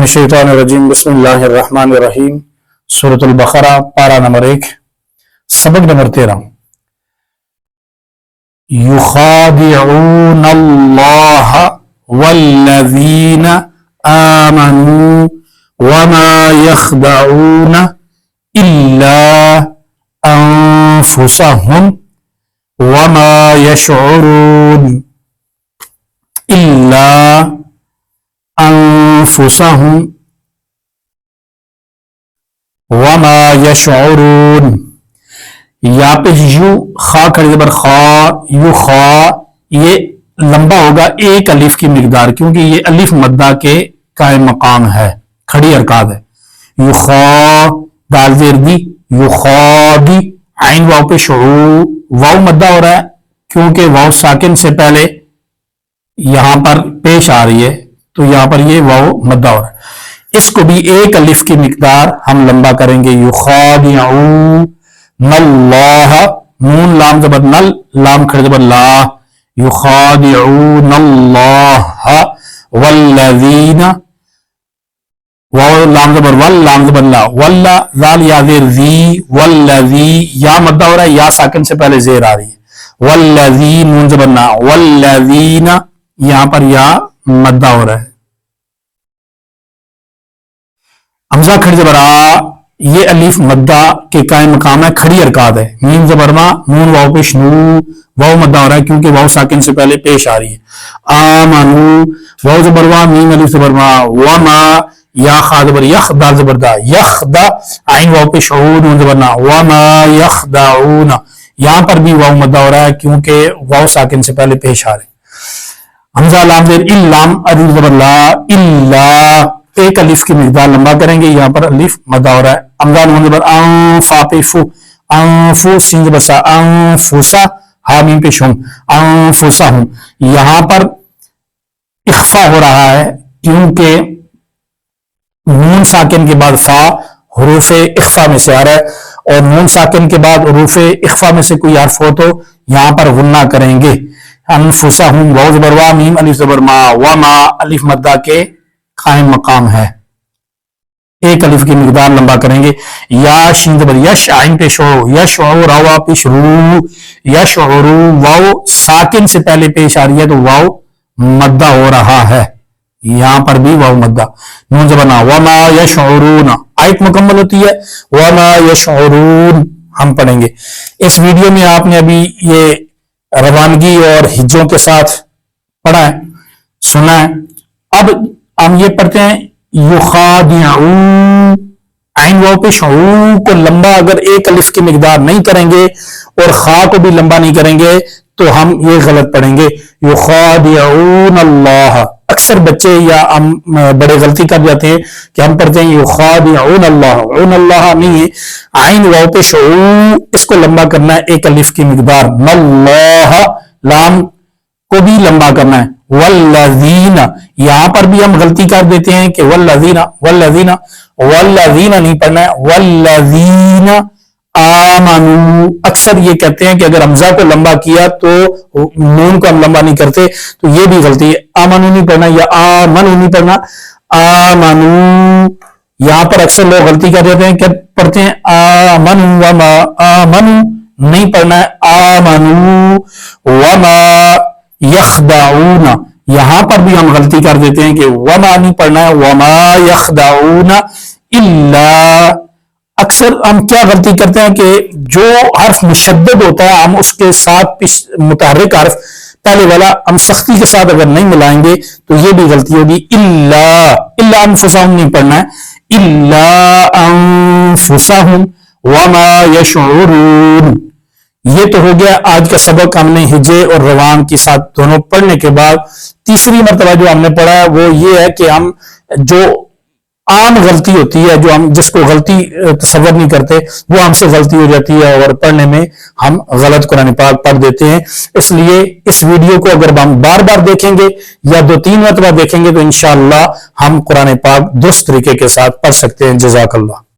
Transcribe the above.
मिनश्शैतानिर्रजीम बिस्मिल्लाहिर्रहमानिर्रहीम। सूरतुल बकरा पारा नंबर 1 सबक नंबर 13। युखादिऊनल्लाह वल्लज़ीन आमनू वमा यख़दऊन इल्ला अनफुसहुम वमा यशऊरून इल्ला अनफुसहुम वमा यशऊरून। यहाँ पे यू खा खड़े जबर खा यू खा ये लंबा होगा एक अलिफ की मिकदार, क्योंकि ये अलिफ मद्दा के कायम मकाम है, खड़ी हरकत है। यू खा दाल जेर दी यू खा दी आइन वाव पे शुरू वाव मद्दा हो रहा है, क्योंकि वाव साकिन से पहले यहां पर पेश आ रही है, तो यहां पर ये वाव मद्दा हो रहा है। इसको भी एक अलिफ की मिकदार हम लंबा करेंगे। युखादिऊ नल्लाह नून लाम जबर नल लाम खड़े जबर ला युखादिऊनल्लाह वल्लज़ीन वाव लाम जबर वल लाम जबर ला वल्ला जाल या ज़ेर ज़ी वल्लज़ी या मद्दा हो रहा है, या साकिन से पहले ज़ेर आ रही है। वल्लज़ी नून जबर ना वल्लज़ीन यहां पर या मद्दा हो रहा है। हमजा खड़ी जबर आ ये अलीफ मद्दा के कायम मकाम है, खड़ी हरकत है। मीम जबरमा नून वाव पेश नू वाव मद्दा हो रहा है, क्योंकि वाव साकिन से पहले पेश आ रही है। आमनू वाव जबरवा मीम अलीफ जबरमा वमा या खा जबर यख दाल जबरदा यखदा आइन वाव पेश नून जबरना वमा यखदाऊन यहां पर भी वाव मद्दा हो रहा है, क्योंकि वाव साकिन से पहले पेश आ रही है। हमजा लाम जेर इल्लाम अलीफ जबर ला इल्ला एक अलिफ की मिकदार लंबा करेंगे, यहां पर अलिफ मद्दा हो रहा है। हमजा नून जबर फा पे फू अंफु सिन जबर सा अंफुसा हा मीम पे शुम अंफुसहुम यहां पर इख्फा हो रहा है, क्योंकि नून साकिन के बाद फा हुरूफे इख्फा में से आ रहा है, और नून साकिन के बाद हुरूफे इख्फा में से कोई हर्फ हो तो यहां पर गुन्ना करेंगे। अनफुसहुम वाव जबर वा मीम अलिफ जबर मा वमा अलिफ मद्दा के कायम मकाम है, एक अलिफ की मिकदार लंबा करेंगे। या शीन जबर यश आइन पे शो यश रावा पेश रू यश वाव साकिन से पहले पेश आ रही है, तो वाव मद्दा हो रहा है, यहां पर भी वाव मद्दा। नून जबरना वमा यशऊरून आयत मुकम्मल होती है वमा यशऊरून हम पढ़ेंगे। इस वीडियो में आपने अभी ये रवानगी और हिज्जों के साथ पढ़ा है, सुना है। अब हम ये पढ़ते हैं युखादिऊ आइन वाव पे शऊ को लंबा अगर एक अलिफ की मिकदार नहीं करेंगे और खा को भी लंबा नहीं करेंगे तो हम ये गलत पढ़ेंगे युखादिऊनल्लाह। अक्सर बच्चे या हम बड़े गलती कर जाते हैं कि हम पढ़ते हैं युखादिऊनल्लाह, उनल्लाह नहीं है, आइन वाव पे शऊ इसको लंबा करना है एक अलिफ की मिकदार। नल्लाह लाम को भी लंबा करना है। वल्लज़ीना यहां पर भी हम गलती कर देते हैं कि वल्लज़ीना वल्लज़ीना वल्लज़ीना नहीं पढ़ना है, वल्लज़ीना आमनू। अक्सर ये कहते हैं कि अगर हमजा को लंबा किया तो नून को हम लंबा नहीं करते, तो ये भी गलती है। आमनू नहीं पढ़ना या आमनू नहीं पढ़ना, आमनू। यहां पर अक्सर लोग गलती कर देते हैं, क्या पढ़ते हैं आमनू वमा, आमनू नहीं पढ़ना है, आमनू वमा यखदाऊन। यहां पर भी हम गलती कर देते हैं कि वमा नहीं पढ़ना है, वमा यखदाऊन इल्ला। अक्सर हम क्या गलती करते हैं कि जो हर्फ मुशद्दद होता है हम उसके साथ मुतहर्रिक हर्फ पहले वाला हम सख्ती के साथ अगर नहीं मिलाएंगे तो ये भी गलती होगी। इल्ला इल्ला अनफुसहुम नहीं पढ़ना है, इल्ला अनफुसहुम वमा यशऊरून। ये तो हो गया आज का सबक। हमने हिज्जे और रवान के साथ दोनों पढ़ने के बाद तीसरी मर्तबा जो हमने पढ़ा है वो ये है कि हम जो आम गलती होती है, जो हम जिसको गलती तसव्वुर नहीं करते, वो हमसे गलती हो जाती है और पढ़ने में हम गलत कुरान पाक पढ़ देते हैं। इसलिए इस वीडियो को अगर हम बार बार देखेंगे या 2-3 मर्तबा देखेंगे तो इंशाअल्लाह हम कुरान पाक दुरुस्त तरीके के साथ पढ़ सकते हैं। जज़ाकल्लाह।